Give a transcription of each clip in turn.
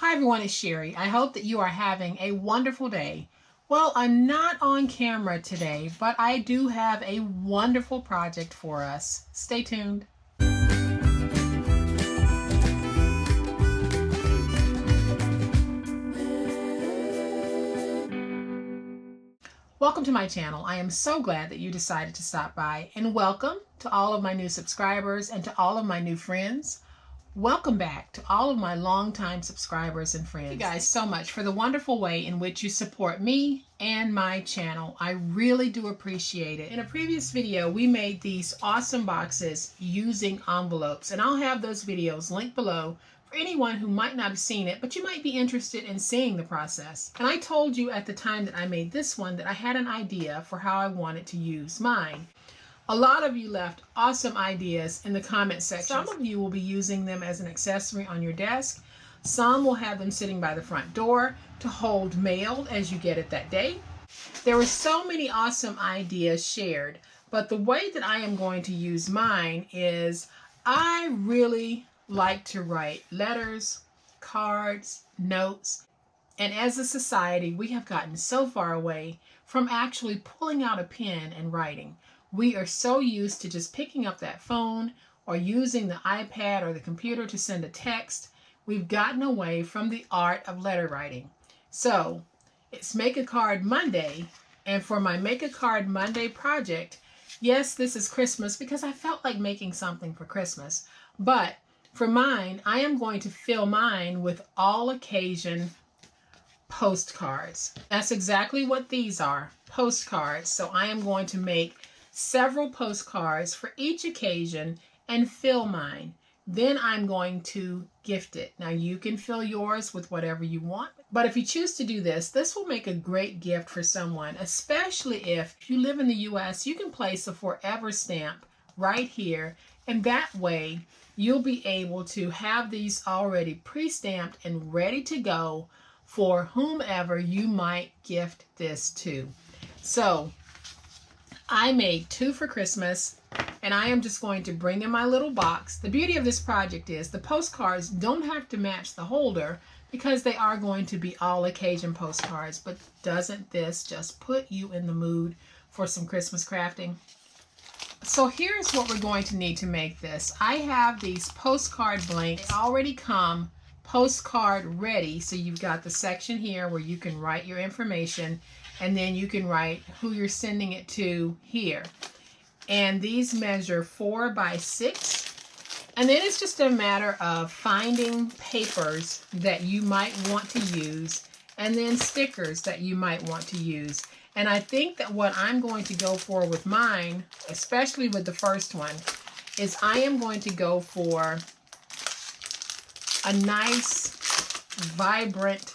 Hi everyone, it's Sherry. I hope that you are having a wonderful day. Well, I'm not on camera today, but I do have a wonderful project for us. Stay tuned. Welcome to my channel. I am so glad that you decided to stop by, and welcome to all of my new subscribers and to all of my new friends. Welcome back to all of my longtime subscribers and friends. Thank you guys so much for the wonderful way in which you support me and my channel. I really do appreciate it. In a previous video, we made these awesome boxes using envelopes, and I'll have those videos linked below for anyone who might not have seen it, but you might be interested in seeing the process. And I told you at the time that I made this one that I had an idea for how I wanted to use mine. A lot of you left awesome ideas in the comment section. Some of you will be using them as an accessory on your desk. Some will have them sitting by the front door to hold mail as you get it that day. There were so many awesome ideas shared, but the way that I am going to use mine is I really like to write letters, cards, notes, and as a society, we have gotten so far away from actually pulling out a pen and writing. We are so used to just picking up that phone or using the iPad or the computer to send a text. We've gotten away from the art of letter writing. So it's Make a Card Monday, and for my Make a Card Monday project, yes, this is Christmas because I felt like making something for Christmas, but for mine, I am going to fill mine with all occasion postcards. That's exactly what these are, postcards. So I am going to make several postcards for each occasion and fill mine. Then I'm going to gift it. Now you can fill yours with whatever you want, but if you choose to do this, this will make a great gift for someone, especially if you live in the US, you can place a forever stamp right here, and that way you'll be able to have these already pre-stamped and ready to go for whomever you might gift this to. So I made 2 for Christmas, and I am just going to bring in my little box. The beauty of this project is the postcards don't have to match the holder because they are going to be all occasion postcards, but doesn't this just put you in the mood for some Christmas crafting? So here's what we're going to need to make this. I have these postcard blanks. They already come postcard ready, so you've got the section here where you can write your information, and then you can write who you're sending it to here. And these measure 4 by 6. And then it's just a matter of finding papers that you might want to use, and then stickers that you might want to use. And I think that what I'm going to go for with mine, especially with the first one, is I am going to go for a nice, vibrant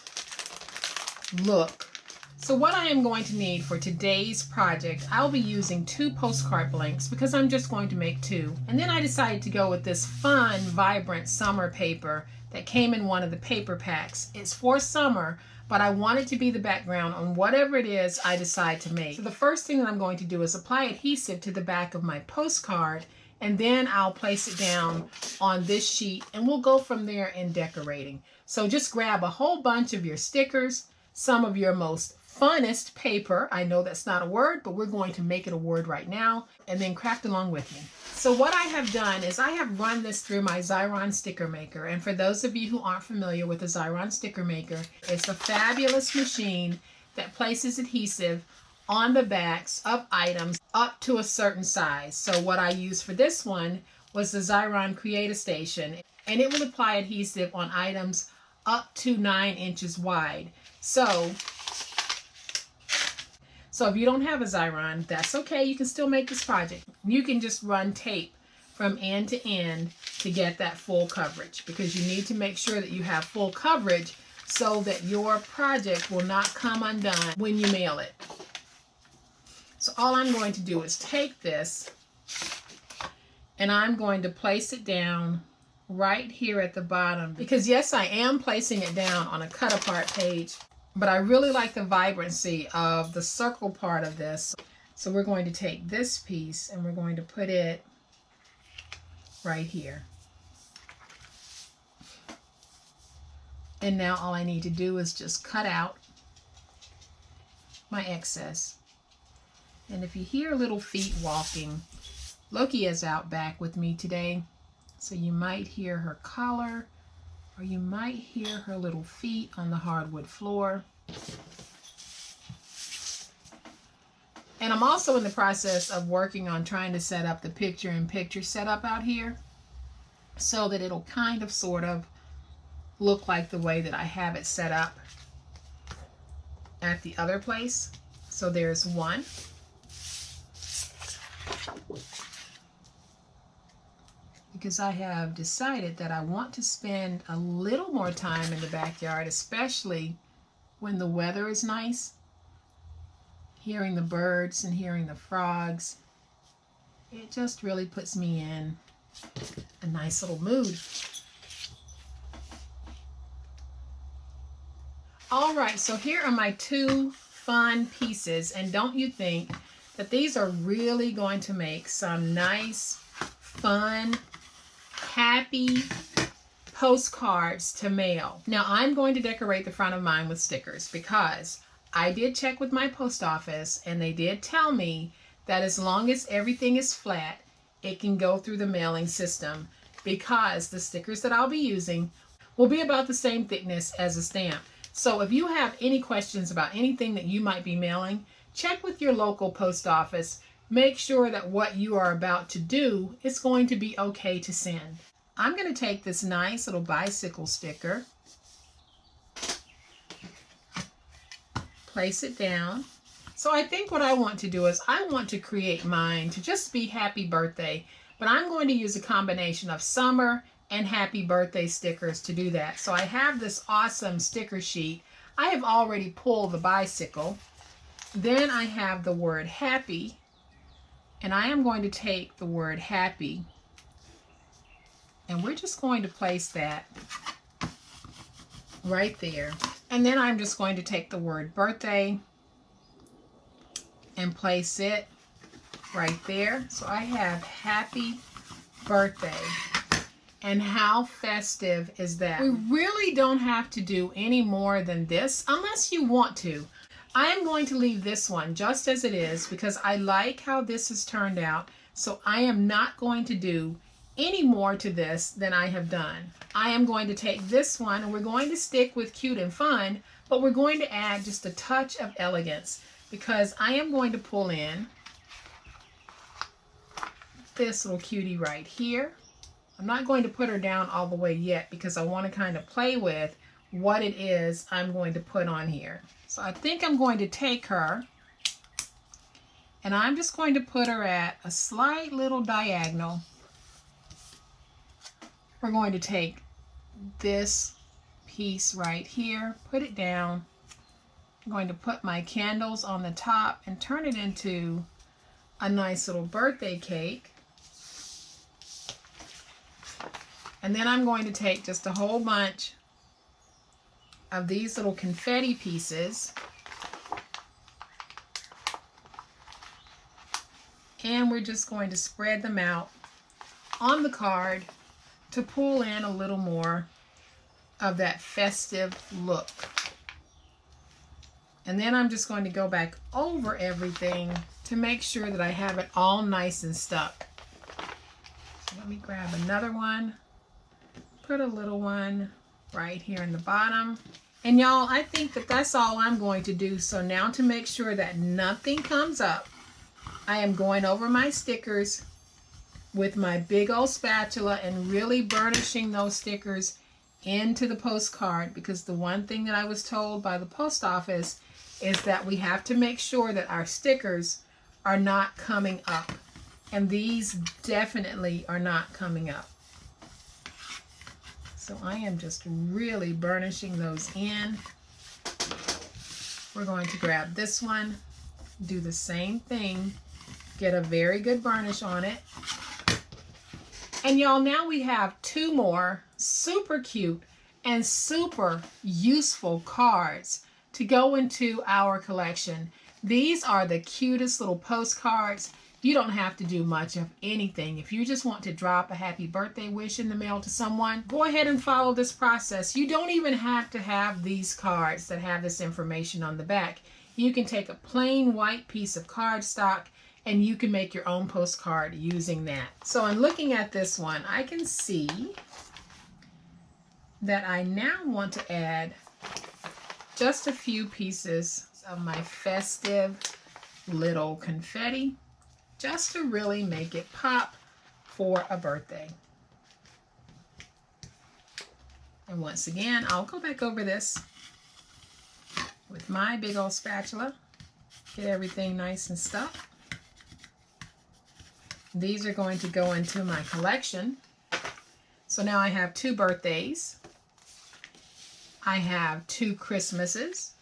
look. So what I am going to need for today's project, I'll be using 2 postcard blanks because I'm just going to make 2. And then I decided to go with this fun, vibrant summer paper that came in one of the paper packs. It's for summer, but I want it to be the background on whatever it is I decide to make. So the first thing that I'm going to do is apply adhesive to the back of my postcard, and then I'll place it down on this sheet, and we'll go from there in decorating. So just grab a whole bunch of your stickers, some of your most funnest paper. I know that's not a word, but we're going to make it a word right now, and then craft along with me. So what I have done is I have run this through my Xyron sticker maker. And for those of you who aren't familiar with the Xyron sticker maker, it's a fabulous machine that places adhesive on the backs of items up to a certain size. So what I used for this one was the Xyron Create-A-Station, and it will apply adhesive on items up to 9 inches wide. So if you don't have a Xyron, that's okay. You can still make this project. You can just run tape from end to end to get that full coverage, because you need to make sure that you have full coverage so that your project will not come undone when you mail it. So all I'm going to do is take this and I'm going to place it down right here at the bottom, because yes, I am placing it down on a cut apart page, but I really like the vibrancy of the circle part of this. So we're going to take this piece and we're going to put it right here. And now all I need to do is just cut out my excess. And if you hear little feet walking, Loki is out back with me today. So you might hear her collar, or you might hear her little feet on the hardwood floor. And I'm also in the process of working on trying to set up the picture-in-picture setup out here so that it'll kind of sort of look like the way that I have it set up at the other place. So there's one. Because I have decided that I want to spend a little more time in the backyard, especially when the weather is nice. Hearing the birds and hearing the frogs, it just really puts me in a nice little mood. All right, so here are my two fun pieces, and don't you think that these are really going to make some nice, fun, happy postcards to mail. Now I'm going to decorate the front of mine with stickers because I did check with my post office and they did tell me that as long as everything is flat, it can go through the mailing system because the stickers that I'll be using will be about the same thickness as a stamp. So if you have any questions about anything that you might be mailing, check with your local post office. Make sure that what you are about to do is going to be okay to send. I'm going to take this nice little bicycle sticker, place it down. So I think what I want to do is I want to create mine to just be happy birthday, but I'm going to use a combination of summer and happy birthday stickers to do that. So I have this awesome sticker sheet. I have already pulled the bicycle. Then I have the word happy, and I am going to take the word happy and we're just going to place that right there. And then I'm just going to take the word birthday and place it right there. So I have happy birthday. And how festive is that? We really don't have to do any more than this unless you want to. I am going to leave this one just as it is because I like how this has turned out. So I am not going to do any more to this than I have done. I am going to take this one and we're going to stick with cute and fun, but we're going to add just a touch of elegance because I am going to pull in this little cutie right here. I'm not going to put her down all the way yet because I want to kind of play with what it is I'm going to put on here. So I think I'm going to take her and I'm just going to put her at a slight little diagonal. We're going to take this piece right here, put it down. I'm going to put my candles on the top and turn it into a nice little birthday cake. And then I'm going to take just a whole bunch of these little confetti pieces and we're just going to spread them out on the card to pull in a little more of that festive look. And then I'm just going to go back over everything to make sure that I have it all nice and stuck. So let me grab another one, put a little one right here in the bottom. And y'all, I think that that's all I'm going to do. So now to make sure that nothing comes up, I am going over my stickers with my big old spatula and really burnishing those stickers into the postcard, because the one thing that I was told by the post office is that we have to make sure that our stickers are not coming up. And these definitely are not coming up. So I am just really burnishing those in. We're going to grab this one, do the same thing, get a very good burnish on it. And y'all, now we have two more super cute and super useful cards to go into our collection. These are the cutest little postcards. You don't have to do much of anything. If you just want to drop a happy birthday wish in the mail to someone, go ahead and follow this process. You don't even have to have these cards that have this information on the back. You can take a plain white piece of cardstock and you can make your own postcard using that. So in looking at this one, I can see that I now want to add just a few pieces of my festive little confetti, just to really make it pop for a birthday. And once again, I'll go back over this with my big old spatula, get everything nice and stuffed. These are going to go into my collection. So now I have 2 birthdays. I have 2 Christmases.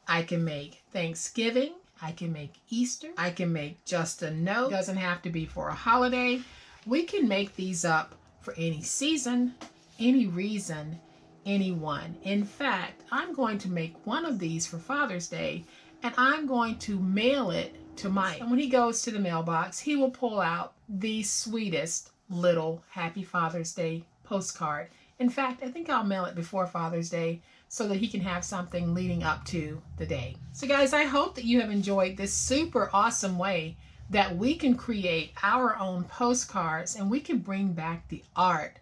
I can make Thanksgiving. I can make Easter. I can make just a note. It doesn't have to be for a holiday. We can make these up for any season, any reason, anyone. In fact, I'm going to make one of these for Father's Day, and I'm going to mail it to Mike. And when he goes to the mailbox, he will pull out the sweetest little Happy Father's Day postcard. In fact, I think I'll mail it before Father's Day so that he can have something leading up to the day. So guys, I hope that you have enjoyed this super awesome way that we can create our own postcards, and we can bring back the art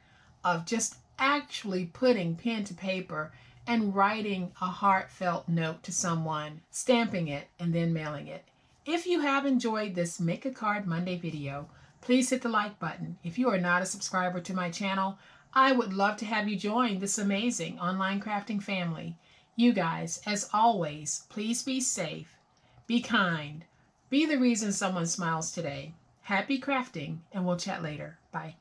of just actually putting pen to paper and writing a heartfelt note to someone, stamping it, and then mailing it. If you have enjoyed this Make a Card Monday video, please hit the like button. If you are not a subscriber to my channel, I would love to have you join this amazing online crafting family. You guys, as always, please be safe, be kind, be the reason someone smiles today. Happy crafting, and we'll chat later. Bye.